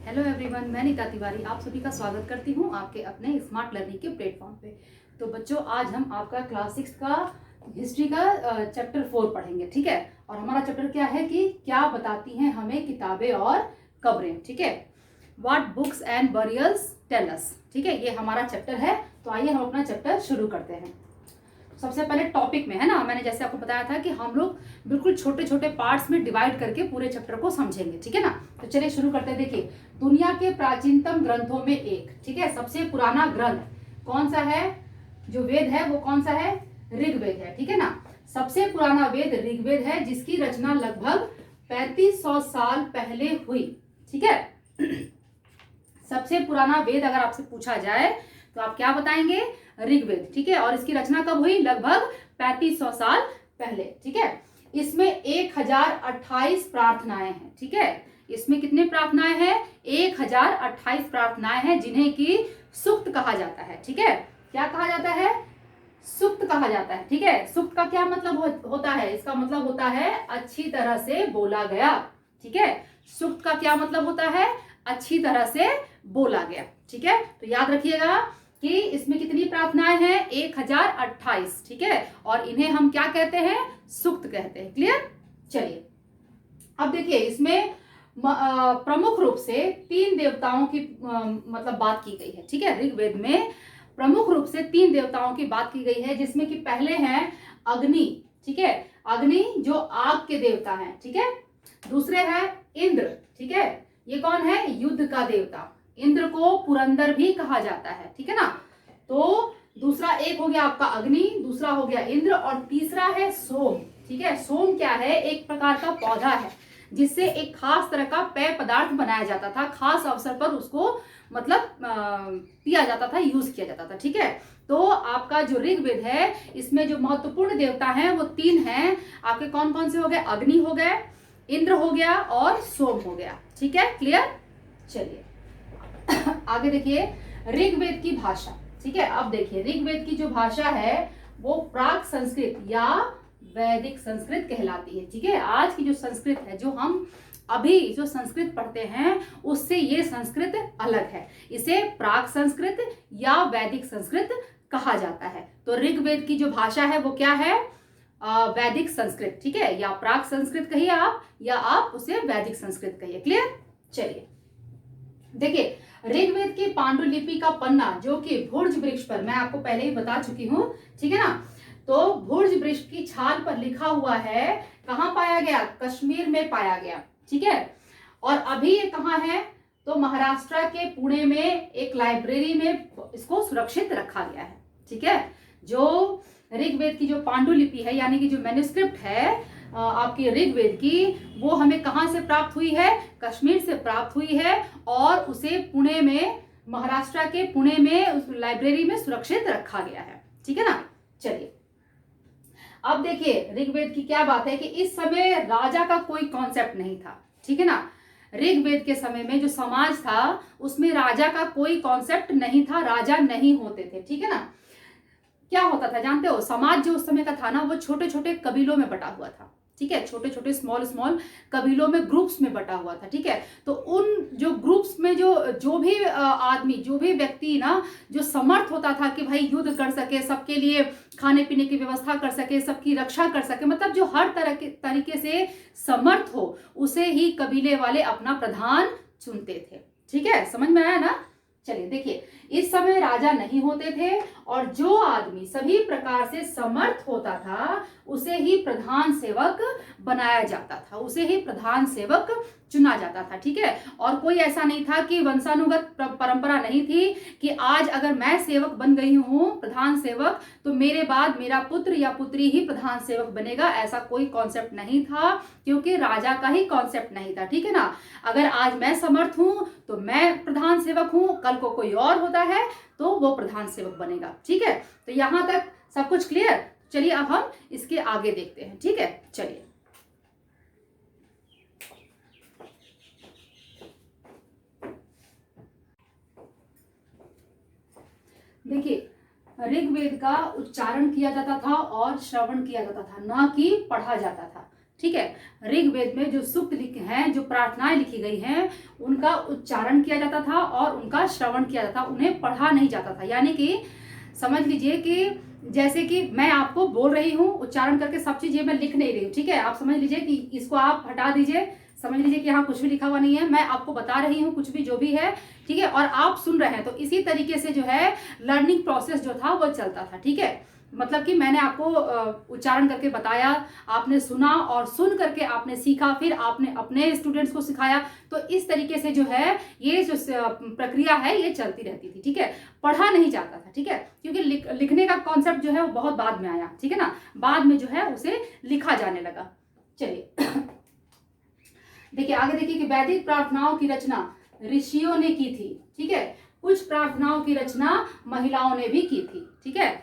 Hello everyone, मैं नीता तिवारी आप सभी का स्वागत करती हूँ आपके अपने स्मार्ट लर्निंग के प्लेटफॉर्म पे। तो बच्चों, आज हम आपका क्लास 6 का हिस्ट्री का चैप्टर 4 पढ़ेंगे। ठीक है, और हमारा चैप्टर क्या है कि क्या बताती हैं हमें किताबें और कब्रें। ठीक है, what books and burials tell us. ठीक है, ये हमारा चैप्टर है। तो आइए हम अपना चैप्टर शुरू करते हैं। सबसे पहले टॉपिक में है ना, मैंने जैसे आपको बताया था कि हम लोग बिल्कुल छोटे छोटे पार्ट्स में डिवाइड करके पूरे चैप्टर को समझेंगे। ठीक है ना, तो चलिए शुरू करते हैं। देखिए, दुनिया के प्राचीनतम ग्रंथों में एक, ठीक है, सबसे पुराना ग्रंथ कौन सा है? जो वेद है वो कौन सा है? ऋग्वेद है। ठीक है ना, सबसे पुराना वेद ऋग्वेद है, जिसकी रचना लगभग 3500 साल पहले हुई। ठीक है, सबसे पुराना वेद अगर आपसे पूछा जाए तो आप क्या बताएंगे? ऋग्वेद। ठीक है, और इसकी रचना कब हुई? लगभग 3500 साल पहले। ठीक है, इसमें 1028 प्रार्थनाएं हैं। ठीक है, इसमें कितने प्रार्थनाएं हैं? 1028 प्रार्थनाएं हैं, जिन्हें कि सूक्त कहा जाता है। ठीक है, क्या कहा जाता है? सूक्त कहा जाता है। ठीक है, सूक्त का क्या मतलब होता है? इसका मतलब होता है अच्छी तरह से बोला गया। ठीक है, सूक्त का क्या मतलब होता है? अच्छी तरह से बोला गया। ठीक है, तो याद रखिएगा कि इसमें कितनी प्रार्थनाएं हैं? 1028। ठीक है, और इन्हें हम क्या कहते हैं? सूक्त कहते हैं। क्लियर? चलिए, अब देखिए, इसमें प्रमुख रूप से 3 देवताओं की मतलब बात की गई है। ठीक है, ऋग्वेद में प्रमुख रूप से 3 देवताओं की बात की गई है, जिसमें कि पहले हैं अग्नि। ठीक है, अग्नि जो आग के देवता हैं। ठीक है, दूसरे हैं इंद्र। ठीक है, ये कौन है? युद्ध का देवता। इंद्र को पुरंदर भी कहा जाता है। ठीक है ना, तो दूसरा एक हो गया आपका अग्नि, दूसरा हो गया इंद्र, और तीसरा है सोम। ठीक है, सोम क्या है? एक प्रकार का पौधा है, जिससे एक खास तरह का पेय पदार्थ बनाया जाता था। खास अवसर पर उसको मतलब पिया जाता था, यूज किया जाता था। ठीक है, तो आपका जो ऋग्वेद है, इसमें जो महत्वपूर्ण देवता हैं वो 3 हैं आपके। कौन कौन से हो गए? अग्नि हो गए, इंद्र हो गया, और सोम हो गया। ठीक है, क्लियर? चलिए आगे देखिए, ऋग्वेद की भाषा। ठीक है, अब देखिए, ऋग्वेद की जो भाषा है वो प्राक संस्कृत या वैदिक संस्कृत कहलाती है। ठीक है, आज की जो संस्कृत है, जो हम अभी जो संस्कृत पढ़ते हैं, उससे ये संस्कृत अलग है। इसे प्राक संस्कृत या वैदिक संस्कृत कहा जाता है। तो ऋग्वेद की जो भाषा है वो क्या है? वैदिक संस्कृत। ठीक है, या प्राक संस्कृत कहिए आप, या आप उसे वैदिक संस्कृत कहिए। क्लियर? चलिए देखिए, ऋग्वेद की पांडुलिपि का पन्ना, जो कि भुर्ज वृक्ष पर, मैं आपको पहले ही बता चुकी हूँ। ठीक है ना, तो भुर्ज वृक्ष की छाल पर लिखा हुआ है। कहाँ पाया गया? कश्मीर में पाया गया। ठीक है, और अभी ये कहाँ है? तो महाराष्ट्र के पुणे में एक लाइब्रेरी में इसको सुरक्षित रखा गया है। ठीक है, जो ऋग्वेद की जो पांडुलिपि है, यानी कि जो मैन्युस्क्रिप्ट है आपकी ऋग्वेद की, वो हमें कहां से प्राप्त हुई है? कश्मीर से प्राप्त हुई है, और उसे पुणे में, महाराष्ट्र के पुणे में उस लाइब्रेरी में सुरक्षित रखा गया है। ठीक है ना, चलिए अब देखिए, ऋग्वेद की क्या बात है कि इस समय राजा का कोई कॉन्सेप्ट नहीं था। ठीक है ना, ऋग्वेद के समय में जो समाज था उसमें राजा का कोई कॉन्सेप्ट नहीं था, राजा नहीं होते थे। ठीक है ना, क्या होता था जानते हो? समाज जो उस समय का था ना, वो छोटे छोटे कबीलों में बटा हुआ था। ठीक है, छोटे छोटे स्मॉल स्मॉल कबीलों में, ग्रुप्स में बटा हुआ था। ठीक है, तो उन जो ग्रुप्स में जो भी आदमी, जो भी व्यक्ति ना, जो समर्थ होता था कि भाई युद्ध कर सके, सबके लिए खाने पीने की व्यवस्था कर सके, सबकी रक्षा कर सके, मतलब जो हर तरह के तरीके से समर्थ हो, उसे ही कबीले वाले अपना प्रधान चुनते थे। ठीक है, समझ में आया ना? चलिए देखिए, इस समय राजा नहीं होते थे, और जो आदमी सभी प्रकार से समर्थ होता था उसे ही प्रधान सेवक बनाया जाता था, उसे ही प्रधान सेवक चुना जाता था। ठीक है, और कोई ऐसा नहीं था कि वंशानुगत परंपरा नहीं थी कि आज अगर मैं सेवक बन गई हूं, प्रधान सेवक, तो मेरे बाद मेरा पुत्र या पुत्री ही प्रधान सेवक बनेगा। ऐसा कोई कॉन्सेप्ट नहीं था, क्योंकि राजा का ही कॉन्सेप्ट नहीं था। ठीक है ना, अगर आज मैं समर्थ हूं तो मैं प्रधान सेवक हूं, कल को कोई और होता है तो वो प्रधान सेवक बनेगा। ठीक है, तो यहां तक सब कुछ क्लियर? चलिए अब हम इसके आगे देखते हैं। ठीक है, चलिए देखिए, ऋग्वेद का उच्चारण किया जाता था और श्रवण किया जाता था, ना कि पढ़ा जाता था। ठीक है। ऋग्वेद में जो सूक्त लिखे हैं, जो प्रार्थनाएं लिखी गई हैं, उनका उच्चारण किया जाता था और उनका श्रवण किया जाता था, उन्हें पढ़ा नहीं जाता था। यानी कि समझ लीजिए कि जैसे कि मैं आपको बोल रही हूँ, उच्चारण करके सब चीजें मैं लिख नहीं रही हूँ, ठीक है। आप समझ लीजिए कि इसको आप हटा दीजिए, समझ लीजिए कि यहाँ कुछ भी लिखा हुआ नहीं है, मैं आपको बता रही हूँ कुछ भी जो भी है, ठीक है, और आप सुन रहे हैं। तो इसी तरीके से जो है लर्निंग प्रोसेस जो था वो चलता था, ठीक है। मतलब कि मैंने आपको उच्चारण करके बताया, आपने सुना और सुन करके आपने सीखा, फिर आपने अपने स्टूडेंट्स को सिखाया। तो इस तरीके से जो है ये जो प्रक्रिया है ये चलती रहती थी, ठीक है। पढ़ा नहीं जाता था, ठीक है, क्योंकि लिखने का कॉन्सेप्ट जो है वो बहुत बाद में आया, ठीक है ना। बाद में जो है उसे लिखा जाने लगा। चलिए देखिए आगे, देखिए कि वैदिक प्रार्थनाओं की रचना ऋषियों ने की थी, ठीक है। कुछ प्रार्थनाओं की रचना महिलाओं ने भी की थी, ठीक है।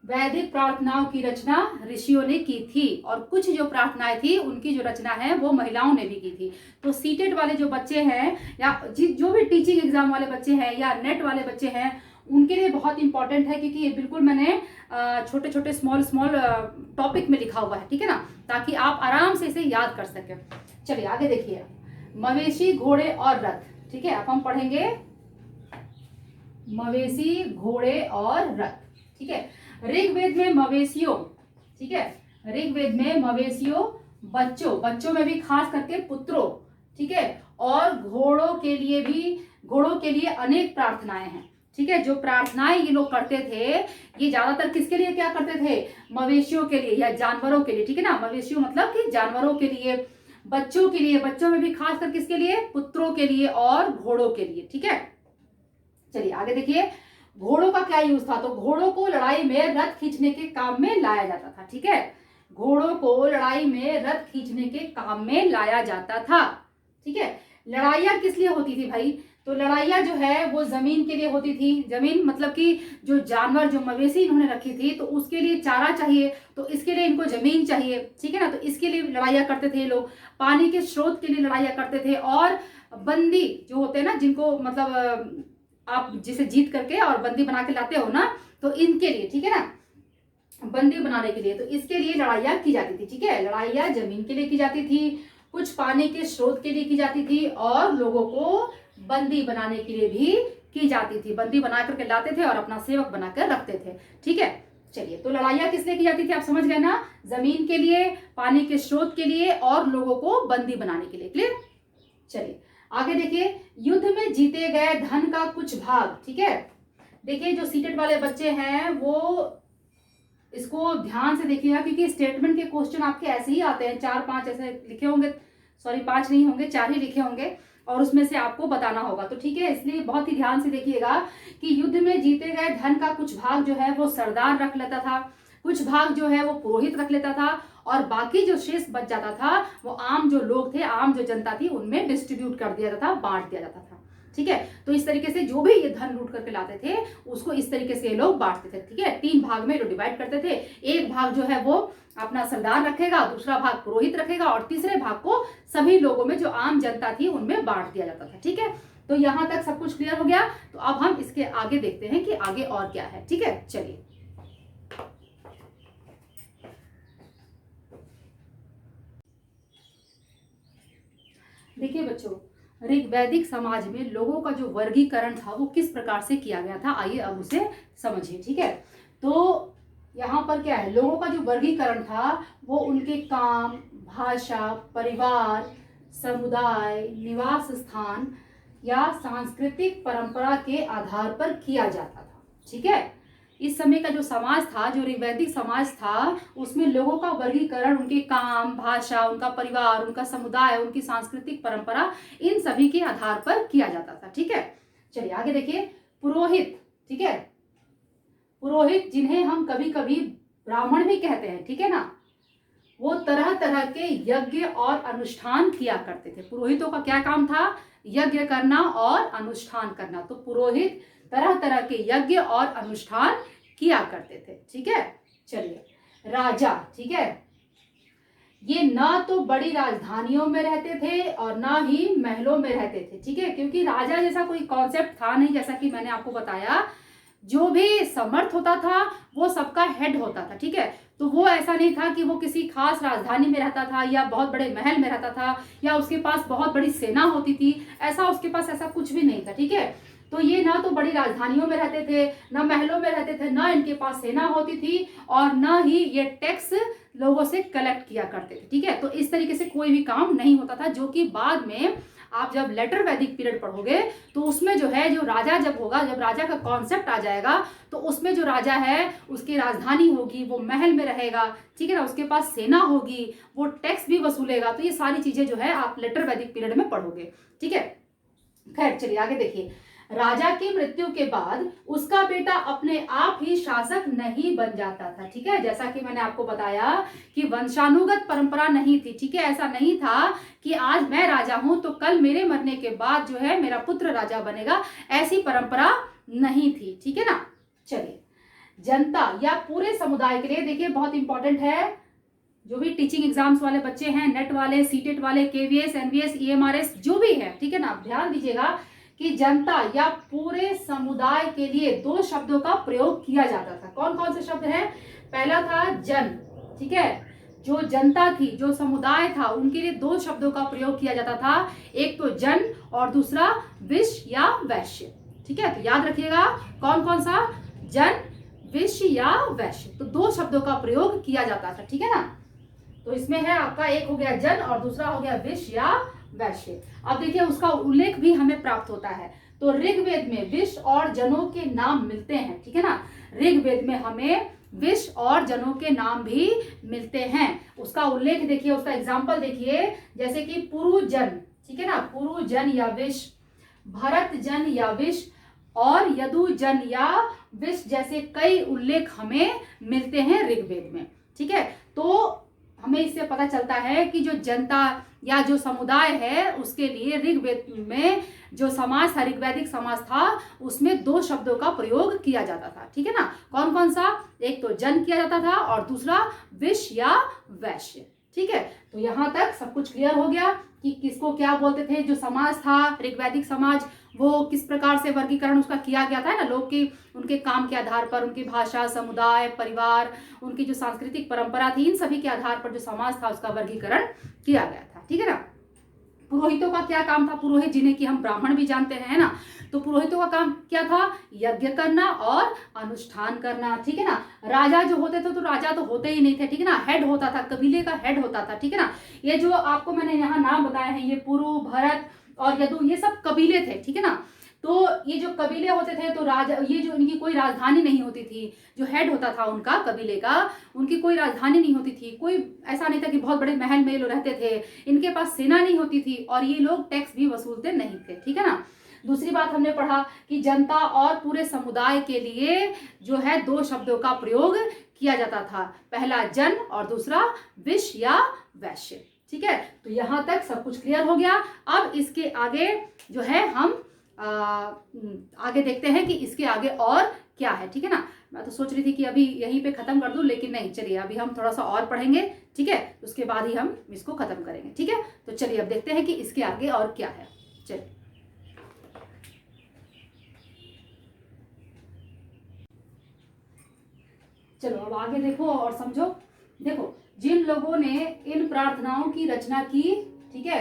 वैदिक प्रार्थनाओं की रचना ऋषियों ने की थी और कुछ जो प्रार्थनाएं थी उनकी जो रचना है वो महिलाओं ने भी की थी। तो सीटेट वाले जो बच्चे हैं या जो भी टीचिंग एग्जाम वाले बच्चे हैं या नेट वाले बच्चे हैं, उनके लिए बहुत इंपॉर्टेंट है, क्योंकि ये बिल्कुल मैंने छोटे छोटे स्मॉल टॉपिक में लिखा हुआ है, ठीक है ना, ताकि आप आराम से इसे याद कर सकें। चलिए आगे देखिए, मवेशी, घोड़े और रथ, ठीक है। अब हम पढ़ेंगे मवेशी, घोड़े और रथ, ठीक है। ऋग्वेद में मवेशियों, ठीक है, ऋग्वेद में मवेशियों, बच्चों में भी खास करके पुत्रों, ठीक है, और घोड़ों के लिए अनेक प्रार्थनाएं हैं, ठीक है। जो प्रार्थनाएं ये लोग करते थे, ये ज्यादातर किसके लिए क्या करते थे? मवेशियों के लिए या जानवरों के लिए, ठीक है ना। मवेशियों मतलब कि जानवरों के लिए, बच्चों के लिए, बच्चों में भी खास कर किसके लिए? पुत्रों के लिए और घोड़ों के लिए, ठीक है। चलिए आगे देखिए, घोड़ों का क्या यूज था? तो घोड़ों को लड़ाई में रथ खींचने के काम में लाया जाता था, ठीक है। घोड़ों को लड़ाई में रथ खींचने के काम में लाया जाता था, ठीक है। लड़ाइयां किस लिए होती थी भाई? तो लड़ाइयां जो है वो जमीन के लिए होती थी। जमीन मतलब कि जो जानवर, जो मवेशी इन्होंने रखी थी, तो उसके लिए चारा चाहिए, तो इसके लिए इनको जमीन चाहिए, ठीक है ना। तो इसके लिए लड़ाइयां करते थे लोग। पानी के स्रोत के लिए लड़ाइयां करते थे, और बंदी जो होते हैं ना, जिनको मतलब आप जिसे जीत करके और बंदी बना के लाते हो ना, तो इनके लिए, ठीक है ना, बंदी बनाने के लिए, तो इसके लिए लड़ाइयां की जाती थी, ठीक है। लड़ाइयां जमीन के लिए की जाती थी, कुछ पानी के स्रोत के लिए की जाती थी, और लोगों को बंदी बनाने के लिए भी की जाती थी। बंदी बना करके लाते थे और अपना सेवक बनाकर रखते थे, ठीक है। चलिए, तो लड़ाइयां किस लिए की जाती थी आप समझ गए ना? जमीन के लिए, पानी के स्रोत के लिए और लोगों को बंदी बनाने के लिए। क्लियर? चलिए आगे देखिए, युद्ध में जीते गए धन का कुछ भाग, ठीक है। देखिए जो सीटेट वाले बच्चे हैं वो इसको ध्यान से देखिएगा, क्योंकि स्टेटमेंट के क्वेश्चन आपके ऐसे ही आते हैं, 4-5 ऐसे लिखे होंगे, सॉरी 5 नहीं होंगे, 4 ही लिखे होंगे, और उसमें से आपको बताना होगा। तो ठीक है, इसलिए बहुत ही ध्यान से देखिएगा कि युद्ध में जीते गए धन का कुछ भाग जो है वो सरदार रख लेता था, कुछ भाग जो है वो पुरोहित रख लेता था, और बाकी जो शेष बच जाता था वो आम जो लोग थे, आम जो जनता थी, उनमें डिस्ट्रीब्यूट कर दिया जाता था, बांट दिया जाता था, ठीक है। तो इस तरीके से जो भी ये धन लूट करके लाते थे उसको इस तरीके से ये लोग बांटते थे, ठीक है। 3 भाग में डिवाइड करते थे। एक भाग जो है वो अपना सरदार रखेगा, दूसरा भाग पुरोहित रखेगा, और तीसरे भाग को सभी लोगों में जो आम जनता थी उनमें बांट दिया जाता था, ठीक है। तो यहां तक सब कुछ क्लियर हो गया। तो अब हम इसके आगे देखते हैं कि आगे और क्या है, ठीक है। चलिए देखिए बच्चों, ऋग्वैदिक समाज में लोगों का जो वर्गीकरण था वो किस प्रकार से किया गया था, आइए अब उसे समझिए, ठीक है। तो यहाँ पर क्या है, लोगों का जो वर्गीकरण था वो उनके काम, भाषा, परिवार, समुदाय, निवास स्थान या सांस्कृतिक परंपरा के आधार पर किया जाता था, ठीक है। इस समय का जो समाज था, जो ऋग्वैदिक समाज था, उसमें लोगों का वर्गीकरण उनके काम, भाषा, उनका परिवार, उनका समुदाय, उनकी सांस्कृतिक परंपरा, इन सभी के आधार पर किया जाता था, ठीक है। चलिए आगे देखिए, पुरोहित, ठीक है, पुरोहित जिन्हें हम कभी कभी ब्राह्मण भी कहते हैं, ठीक है ना, वो तरह तरह के यज्ञ और अनुष्ठान किया करते थे। पुरोहितों का क्या काम था? यज्ञ करना और अनुष्ठान करना। तो पुरोहित तरह तरह के यज्ञ और अनुष्ठान किया करते थे, ठीक है। चलिए राजा, ठीक है, ये ना तो बड़ी राजधानियों में रहते थे और ना ही महलों में रहते थे, ठीक है, क्योंकि राजा जैसा कोई कॉन्सेप्ट था नहीं। जैसा कि मैंने आपको बताया, जो भी समर्थ होता था वो सबका हेड होता था, ठीक है। तो वो ऐसा नहीं था कि वो किसी खास राजधानी में रहता था या बहुत बड़े महल में रहता था या उसके पास बहुत बड़ी सेना होती थी, ऐसा उसके पास ऐसा कुछ भी नहीं था, ठीक है। तो ये ना तो बड़ी राजधानियों में रहते थे, ना महलों में रहते थे, ना इनके पास सेना होती थी, और ना ही ये टैक्स लोगों से कलेक्ट किया करते थे, ठीक है। तो इस तरीके से कोई भी काम नहीं होता था, जो कि बाद में आप जब लेटर वैदिक पीरियड पढ़ोगे तो उसमें जो है, जो राजा जब होगा, जब राजा का कॉन्सेप्ट आ जाएगा तो उसमें जो राजा है उसकी राजधानी होगी, वो महल में रहेगा, ठीक है ना, उसके पास सेना होगी, वो टैक्स भी वसूलेगा। तो ये सारी चीजें जो है आप लेटर वैदिक पीरियड में पढ़ोगे, ठीक है। खैर चलिए आगे देखिए। राजा की मृत्यु के बाद उसका बेटा अपने आप ही शासक नहीं बन जाता था, ठीक है। जैसा कि मैंने आपको बताया कि वंशानुगत परंपरा नहीं थी, ठीक है। ऐसा नहीं था कि आज मैं राजा हूं तो कल मेरे मरने के बाद जो है मेरा पुत्र राजा बनेगा, ऐसी परंपरा नहीं थी, ठीक है ना। चलिए, जनता या पूरे समुदाय के लिए देखिए बहुत इंपॉर्टेंट है, जो भी टीचिंग एग्जाम्स वाले बच्चे हैं, नेट वाले, सीटेट वाले, केवीएस, एनवीएस, ईएमआरएस, जो भी है, ठीक है ना, ध्यान दीजिएगा कि जनता या पूरे समुदाय के लिए दो शब्दों का प्रयोग किया जाता था। कौन कौन से शब्द हैं? पहला था जन, ठीक है, जो जनता थी, जो समुदाय था, उनके लिए दो शब्दों का प्रयोग किया जाता था, एक तो जन और दूसरा विश्व या वैश्य, ठीक है। तो याद रखिएगा कौन कौन सा, जन, विश्व या वैश्य, तो दो शब्दों का प्रयोग किया जाता था, ठीक है ना। तो इसमें है आपका, एक हो गया जन और दूसरा हो गया विश्व या वैश्य। अब देखिए उसका उल्लेख भी हमें प्राप्त होता है, तो ऋग्वेद में विश्व और जनों के नाम मिलते हैं, ठीक है ना। ऋग्वेद में हमें विश्व और जनों के नाम भी मिलते हैं, उसका उल्लेख देखिए, उसका एग्जाम्पल देखिए, जैसे कि पुरुजन, ठीक है ना, पुरुजन या विश्व, भरत जन या विश्व और यदुजन या विश्व जैसे कई उल्लेख हमें मिलते हैं ऋग्वेद में, ठीक है। तो हमें इससे पता चलता है कि जो जनता या जो समुदाय है उसके लिए ऋग्वेद में जो समाज था, ऋग्वैदिक समाज था, उसमें दो शब्दों का प्रयोग किया जाता था, ठीक है ना। कौन कौन सा? एक तो जन किया जाता था और दूसरा विश्व या वैश्य, ठीक है। तो यहाँ तक सब कुछ क्लियर हो गया कि किसको क्या बोलते थे। जो समाज था ऋग्वैदिक समाज, वो किस प्रकार से वर्गीकरण उसका किया गया था ना, लोग की उनके काम के आधार पर, उनकी भाषा, समुदाय, परिवार, उनकी जो सांस्कृतिक परंपरा थी, इन सभी के आधार पर जो समाज था उसका वर्गीकरण किया गया था, ठीक है ना। पुरोहितों का क्या काम था? पुरोहित जिन्हें कि हम ब्राह्मण भी जानते हैं ना, तो पुरोहितों का काम क्या था? यज्ञ करना और अनुष्ठान करना, ठीक है ना। राजा जो होते थे तो राजा तो होते ही नहीं थे, ठीक है ना, हेड होता था, कबीले का हेड होता था, ठीक है ना। ये जो आपको मैंने यहाँ नाम बताए हैं, ये पुरु, भरत और यदु, ये सब कबीले थे, ठीक है ना। तो ये जो कबीले होते थे तो राजा, ये जो इनकी कोई राजधानी नहीं होती थी, जो हेड होता था उनका कबीले का, उनकी कोई राजधानी नहीं होती थी, कोई ऐसा नहीं था कि बहुत बड़े महल में ये लोग रहते थे, इनके पास सेना नहीं होती थी और ये लोग टैक्स भी वसूलते नहीं थे, ठीक है ना। दूसरी बात हमने पढ़ा कि जनता और पूरे समुदाय के लिए जो है दो शब्दों का प्रयोग किया जाता था, पहला जन और दूसरा विश्व या वैश्य, ठीक है। तो यहाँ तक सब कुछ क्लियर हो गया। अब इसके आगे जो है हम आगे देखते हैं कि इसके आगे और क्या है, ठीक है ना। मैं तो सोच रही थी कि अभी यहीं पे खत्म कर दूं, लेकिन नहीं, चलिए अभी हम थोड़ा सा और पढ़ेंगे, ठीक है, उसके बाद ही हम इसको खत्म करेंगे, ठीक है। तो चलिए अब देखते हैं कि इसके आगे और क्या है। चलिए चलो अब आगे देखो और समझो। देखो, जिन लोगों ने इन प्रार्थनाओं की रचना की, ठीक है,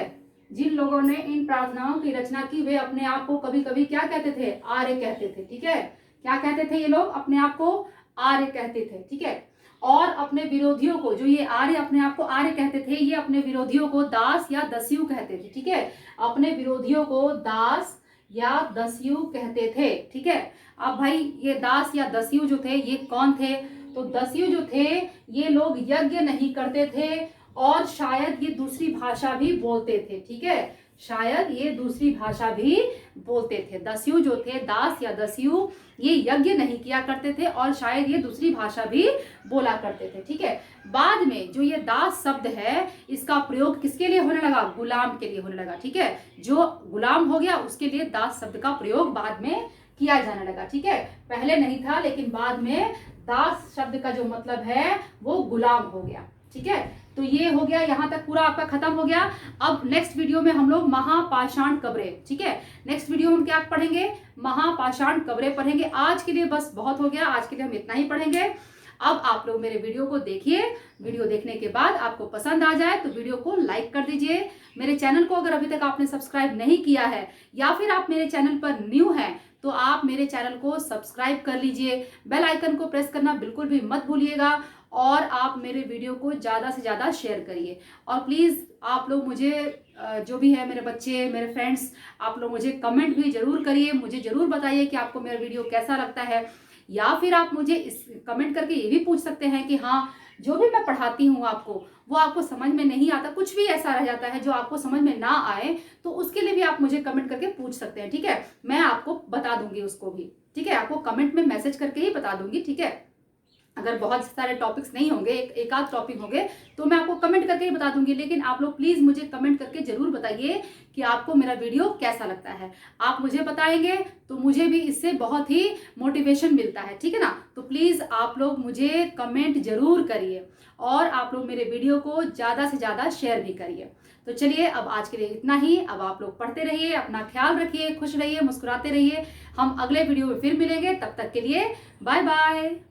जिन लोगों ने इन प्रार्थनाओं की रचना की, वे अपने आप को कभी कभी क्या कहते थे? आर्य कहते थे, ठीक है। क्या कहते थे ये लोग? अपने आप को आर्य कहते थे, ठीक है। और अपने विरोधियों को, जो ये आर्य अपने आप को आर्य कहते थे, ये अपने विरोधियों को दास या दस्यु कहते थे, ठीक है। अपने विरोधियों को दास या दस्यु कहते थे, ठीक है। अब भाई ये दास या दस्यु जो थे ये कौन थे? तो दस्यु जो थे ये लोग यज्ञ नहीं करते थे और शायद ये दूसरी भाषा भी बोलते थे, ठीक है, शायद ये दूसरी भाषा भी बोलते थे। दस्यु जो थे, दास या दस्यु, ये यज्ञ नहीं किया करते थे और शायद ये दूसरी भाषा भी बोला करते थे, ठीक है। बाद में जो ये दास शब्द है इसका प्रयोग किसके लिए होने लगा? गुलाम के लिए होने लगा, ठीक है। जो गुलाम हो गया उसके लिए दास शब्द का प्रयोग बाद में किया जाने लगा, ठीक है। पहले नहीं था लेकिन बाद में दास शब्द का जो मतलब है वो गुलाम हो गया, ठीक है। तो ये हो गया, यहाँ तक पूरा आपका खत्म हो गया। अब नेक्स्ट वीडियो में हम लोग महापाषाण कब्रें, ठीक है, नेक्स्ट वीडियो में हम क्या पढ़ेंगे? महापाषाण कब्रें पढ़ेंगे। आज के लिए बस बहुत हो गया, आज के लिए हम इतना ही पढ़ेंगे। अब आप लोग मेरे वीडियो को देखिए, वीडियो देखने के बाद आपको पसंद आ जाए तो वीडियो को लाइक कर दीजिए। मेरे चैनल को अगर अभी तक आपने सब्सक्राइब नहीं किया है या फिर आप मेरे चैनल पर न्यू हैं तो आप मेरे चैनल को सब्सक्राइब कर लीजिए। बेल आइकन को प्रेस करना बिल्कुल भी मत भूलिएगा और आप मेरे वीडियो को ज़्यादा से ज़्यादा शेयर करिए। और प्लीज़ आप लोग मुझे जो भी है, मेरे बच्चे, मेरे फ्रेंड्स, आप लोग मुझे कमेंट भी ज़रूर करिए, मुझे ज़रूर बताइए कि आपको मेरा वीडियो कैसा लगता है। या फिर आप मुझे इस कमेंट करके ये भी पूछ सकते हैं कि हाँ, जो भी मैं पढ़ाती हूँ आपको वो आपको समझ में नहीं आता, कुछ भी ऐसा रह जाता है जो आपको समझ में ना आए तो उसके लिए भी आप मुझे कमेंट करके पूछ सकते हैं, ठीक है। मैं आपको बता दूंगी उसको भी, ठीक है, आपको कमेंट में मैसेज करके ही बता दूंगी, ठीक है। अगर बहुत सारे टॉपिक्स नहीं होंगे, एक आध टॉपिक होंगे तो मैं आपको कमेंट करके ही बता दूंगी, लेकिन आप लोग प्लीज़ मुझे कमेंट करके ज़रूर बताइए कि आपको मेरा वीडियो कैसा लगता है। आप मुझे बताएंगे तो मुझे भी इससे बहुत ही मोटिवेशन मिलता है, ठीक है ना। तो प्लीज़ आप लोग मुझे कमेंट ज़रूर करिए और आप लोग मेरे वीडियो को ज़्यादा से ज़्यादा शेयर भी करिए। तो चलिए, अब आज के लिए इतना ही। अब आप लोग पढ़ते रहिए, अपना ख्याल रखिए, खुश रहिए, मुस्कुराते रहिए। हम अगले वीडियो में फिर मिलेंगे, तब तक के लिए बाय बाय।